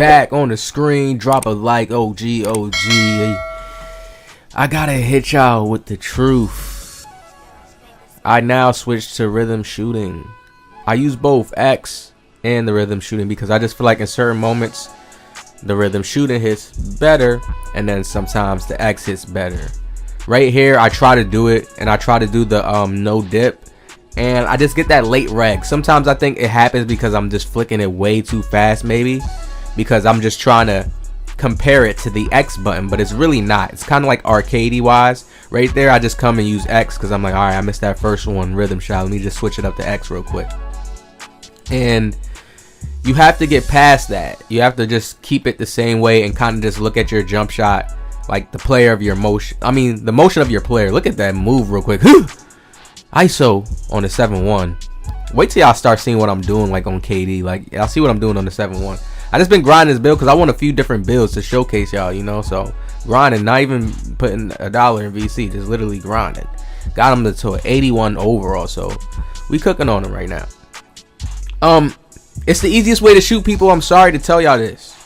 back on the screen. Drop a like, OG. I gotta hit y'all with the truth. I now switch to rhythm shooting. I use both X and the rhythm shooting because I just feel like in certain moments the rhythm shooting hits better and then sometimes the X hits better. Right here I try to do it and I try to do the no dip and I just get that late reg. Sometimes I think it happens because I'm just flicking it way too fast, maybe because I'm just trying to compare it to the X button, but it's really not. It's kind of like arcadey wise. Right there I just come and use X because I'm like, alright, I missed that first one, rhythm shot, let me just switch it up to X real quick. And you have to get past that. You have to just keep it the same way and kind of just look at your jump shot like the player of your motion. I mean the motion of your player. Look at that move real quick. ISO on the 7-1. Wait till y'all start seeing what I'm doing like on KD. Like y'all see what I'm doing on the 7-1. I just been grinding this build because I want a few different builds to showcase y'all, you know. So grinding, not even putting $1 in VC, just literally grinding. Got him to an 81 overall, so we cooking on him right now. It's the easiest way to shoot, people. I'm sorry to tell y'all this.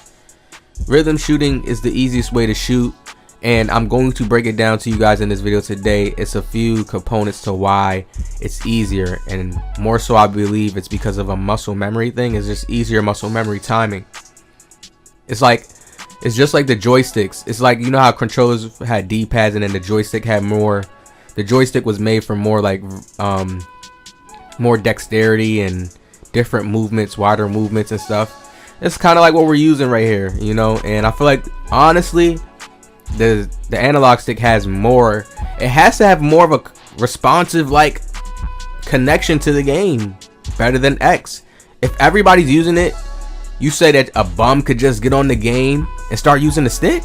Rhythm shooting is the easiest way to shoot, and I'm going to break it down to you guys in this video today. It's a few components to why it's easier, and more so I believe it's because of a muscle memory thing. It's just easier muscle memory timing. It's just like the joysticks. It's like, you know how controllers had D-pads and then the joystick had more. The joystick was made for more like more dexterity and different movements, wider movements and stuff. It's kind of like what we're using right here, you know. And I feel like honestly the analog stick has more. It has to have more of a responsive like connection to the game, better than X. If everybody's using it, you say that a bum could just get on the game and start using the stick?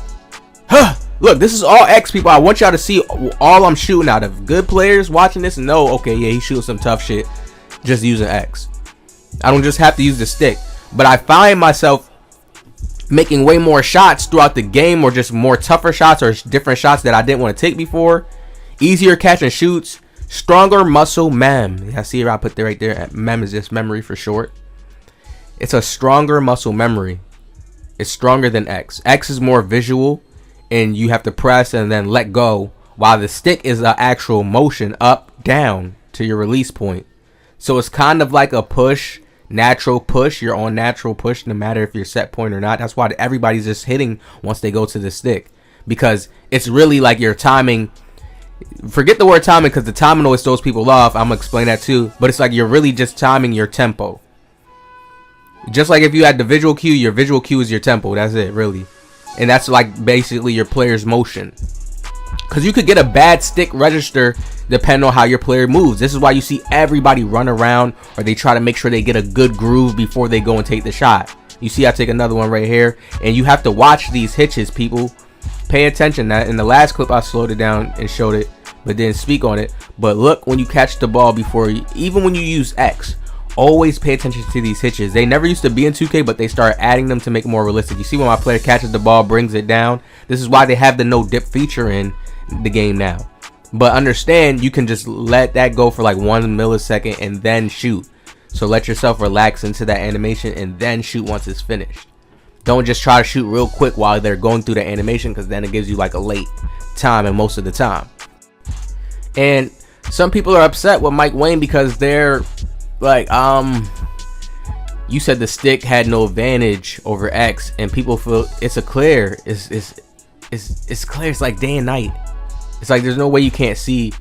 Look, this is all X, people. I want y'all to see all I'm shooting out of. Good players watching this know, okay, yeah, he's shooting some tough shit just using X. I don't just have to use the stick, but I find myself making way more shots throughout the game, or just more tougher shots or different shots that I didn't want to take before. Easier catch and shoots, stronger muscle mem. I see it, I put there right there. Mem is just memory for short. It's a stronger muscle memory. It's stronger than X. X is more visual and you have to press and then let go, while the stick is an actual motion up, down to your release point. So it's kind of like a push, natural push. You're on natural push no matter if you're set point or not. That's why everybody's just hitting once they go to the stick, because it's really like you're timing. Forget the word timing because the timing always throws people off. I'm gonna explain that too, but it's like you're really just timing your tempo. Just like if you had the visual cue, your visual cue is your tempo. That's it, really. And that's like basically your player's motion, because you could get a bad stick register depending on how your player moves. This is why you see everybody run around, or they try to make sure they get a good groove before they go and take the shot. You see I take another one right here, and you have to watch these hitches, people. Pay attention. That in the last clip I slowed it down and showed it but didn't speak on it, but look when you catch the ball before you, even when you use X, always pay attention to these hitches. They never used to be in 2K, but they start adding them to make it more realistic. You see when my player catches the ball, brings it down. This is why they have the no dip feature in the game now. But understand, you can just let that go for like 1 millisecond and then shoot. So let yourself relax into that animation and then shoot once it's finished. Don't just try to shoot real quick while they're going through the animation, because then it gives you like a late time and most of the time. And some people are upset with Mike Wayne because they're like, you said the stick had no advantage over X, and people feel it's a clear. It's clear. It's like day and night. It's like there's no way you can't see,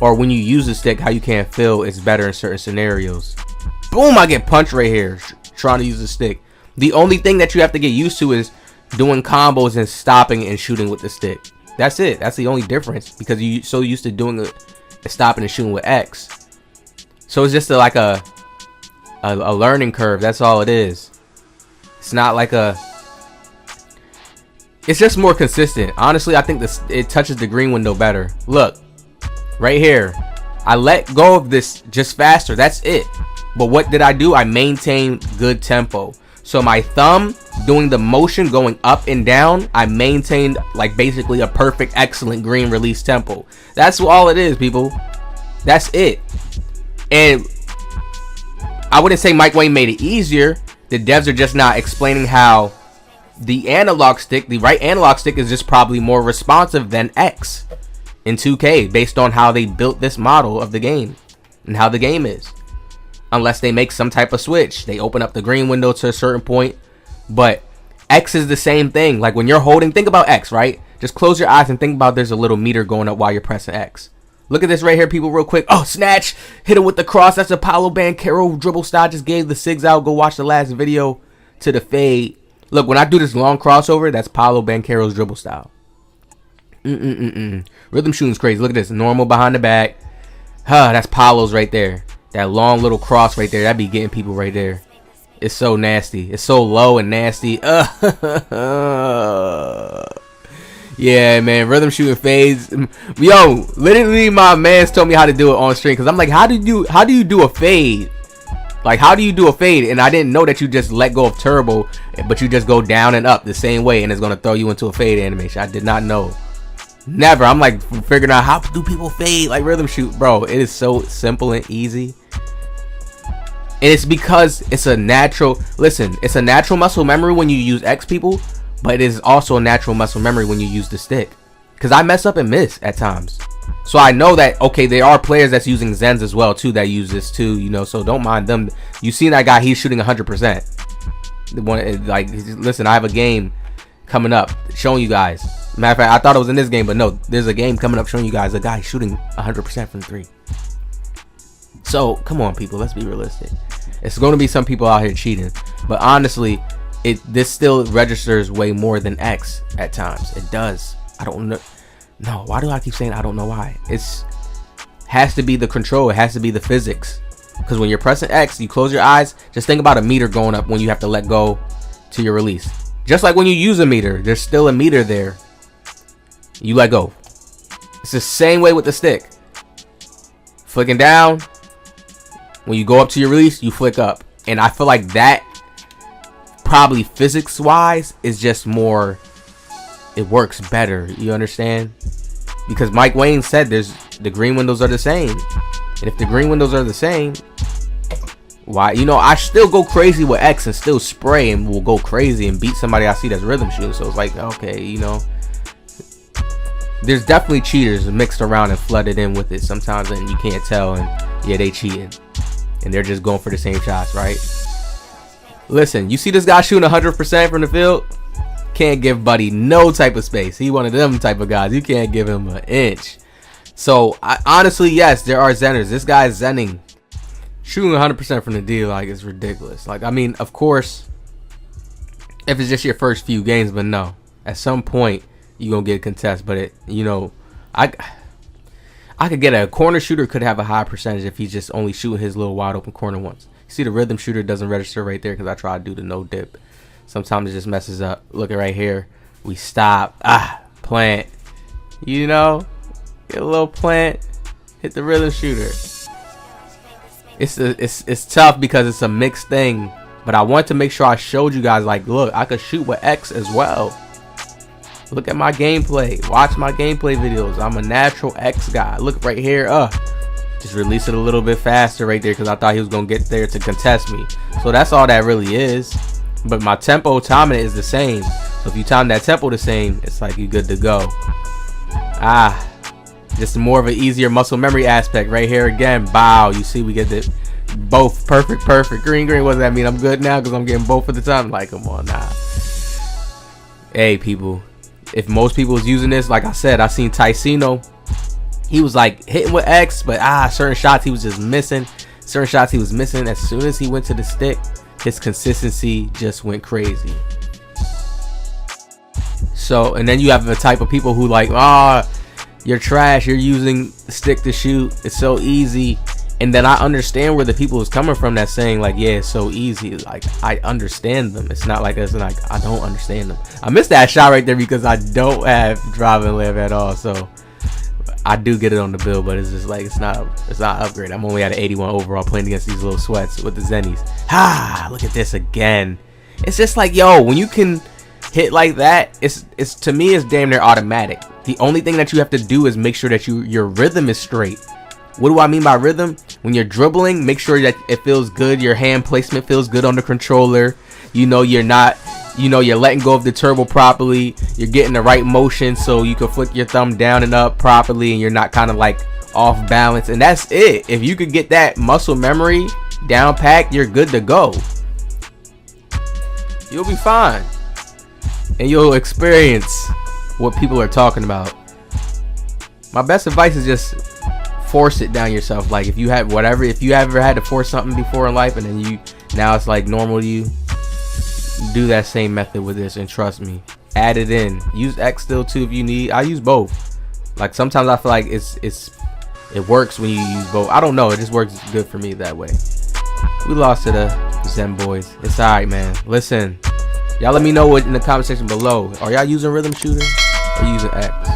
or when you use the stick, how you can't feel it's better in certain scenarios. Boom, I get punched right here trying to use the stick. The only thing that you have to get used to is doing combos and stopping and shooting with the stick. That's it. That's the only difference, because you're so used to doing it, stopping and shooting with X. So it's just like a learning curve. That's all it is. It's not like a. It's just more consistent. Honestly, I think it touches the green window better. Look, right here. I let go of this just faster. That's it. But what did I do? I maintained good tempo. So my thumb doing the motion going up and down, I maintained like basically a perfect, excellent green release tempo. That's all it is, people. That's it. And I wouldn't say Mike Wayne made it easier, The devs are just not explaining how the analog stick, the right analog stick, is just probably more responsive than X in 2K based on how they built this model of the game and how the game is. Unless they make some type of switch, they open up the green window to a certain point. But X is the same thing. Like when you're holding, think about X, right? Just close your eyes and think about there's a little meter going up while you're pressing X. Look at this right here, people, real quick. Oh, snatch. Hit him with the cross. That's a Paolo Banchero dribble style. Just gave the SIGs out. Go watch the last video to the fade. Look, when I do this long crossover, that's Paolo Banchero's dribble style. Rhythm shooting's crazy. Look at this. Normal behind the back. That's Paolo's right there. That long little cross right there. That'd be getting people right there. It's so nasty. It's so low and nasty. Yeah, man. Rhythm shooting fades. Yo, literally my mans told me how to do it on stream. Because I'm like, how do you do a fade? Like, how do you do a fade? And I didn't know that you just let go of turbo, but you just go down and up the same way, and it's going to throw you into a fade animation. I did not know. Never. I'm like figuring out how do people fade like rhythm shoot. Bro, it is so simple and easy. And it's because it's a natural, listen, it's a natural muscle memory when you use X, people, but it is also a natural muscle memory when you use the stick. Because I mess up and miss at times. So I know that, okay, there are players that's using Zens as well, too, that use this, too, you know, so don't mind them. You seen that guy, he's shooting 100%. The one, like, listen, I have a game coming up showing you guys. Matter of fact, I thought it was in this game, but no, there's a game coming up showing you guys a guy shooting 100% from 3. So, come on, people, let's be realistic. It's going to be some people out here cheating, but honestly, this still registers way more than X at times. It does. I don't know. No, why do I keep saying I don't know why? It's has to be the control. It has to be the physics. Because when you're pressing X, you close your eyes. Just think about a meter going up when you have to let go to your release. Just like when you use a meter, there's still a meter there. You let go. It's the same way with the stick. Flicking down. When you go up to your release, you flick up. And I feel like that probably physics-wise is just more... It works better, you understand? Because Mike Wayne said the green windows are the same. And if the green windows are the same, why, you know, I still go crazy with X and still spray and will go crazy and beat somebody I see that's rhythm shooting. So it's like, okay, you know, there's definitely cheaters mixed around and flooded in with it sometimes, and you can't tell, and yeah, they cheating and they're just going for the same shots, right? Listen, you see this guy shooting 100% from the field? Can't give buddy no type of space. He one of them type of guys. You can't give him an inch. So honestly, yes, there are Zenners. This guy is Zenning, shooting 100% from the D. Like, it's ridiculous. Like, I mean, of course, if it's just your first few games, but no, at some point you gonna get a contest. But it, you know, I could get a corner shooter could have a high percentage if he's just only shooting his little wide open corner once. You see the rhythm shooter doesn't register right there because I try to do the no dip. Sometimes it just messes up. Look at right here. We stop. Plant. You know, get a little plant. Hit the rhythm shooter. It's tough because it's a mixed thing. But I want to make sure I showed you guys, like, look, I could shoot with X as well. Look at my gameplay. Watch my gameplay videos. I'm a natural X guy. Look right here. Just release it a little bit faster right there because I thought he was gonna get there to contest me. So that's all that really is. But my tempo timing is the same. So if you time that tempo the same, it's like you good to go. Just more of an easier muscle memory aspect right here again. Bow. You see we get the both perfect. Green. What does that mean? I'm good now because I'm getting both at the time. Like, come on, nah. Hey, people. If most people was using this, like I said, I seen Ticino. He was like hitting with X, but certain shots he was just missing. Certain shots he was missing. As soon as he went to the stick, his consistency just went crazy. So, and then you have the type of people who like, you're trash, you're using stick to shoot, it's so easy. And then I understand where the people is coming from that's saying like, yeah, it's so easy. Like, I understand them. It's not like I don't understand them. I missed that shot right there because I don't have drive and live at all. So I do get it on the bill, but it's just like it's not upgrade. I'm only at an 81 overall playing against these little sweats with the Zennies. Look at this again. It's just like, yo, when you can hit like that, it's to me it's damn near automatic. The only thing that you have to do is make sure that your rhythm is straight. What do I mean by rhythm? When you're dribbling, make sure that it feels good. Your hand placement feels good on the controller. You know, you're letting go of the turbo properly. You're getting the right motion so you can flick your thumb down and up properly, and you're not kind of like off balance. And that's it. If you could get that muscle memory down packed, you're good to go. You'll be fine, and you'll experience what people are talking about. My best advice is just force it down yourself. Like if you ever had to force something before in life, and then now it's like normal to you, do that same method with this, and trust me, add it in. Use X still too if you need. I use both. Like sometimes I feel like it works when you use both. I don't know, it just works good for me that way. We lost to the Zen boys. It's alright, man. Listen, y'all let me know what in the comment section below. Are y'all using rhythm shooter or using X?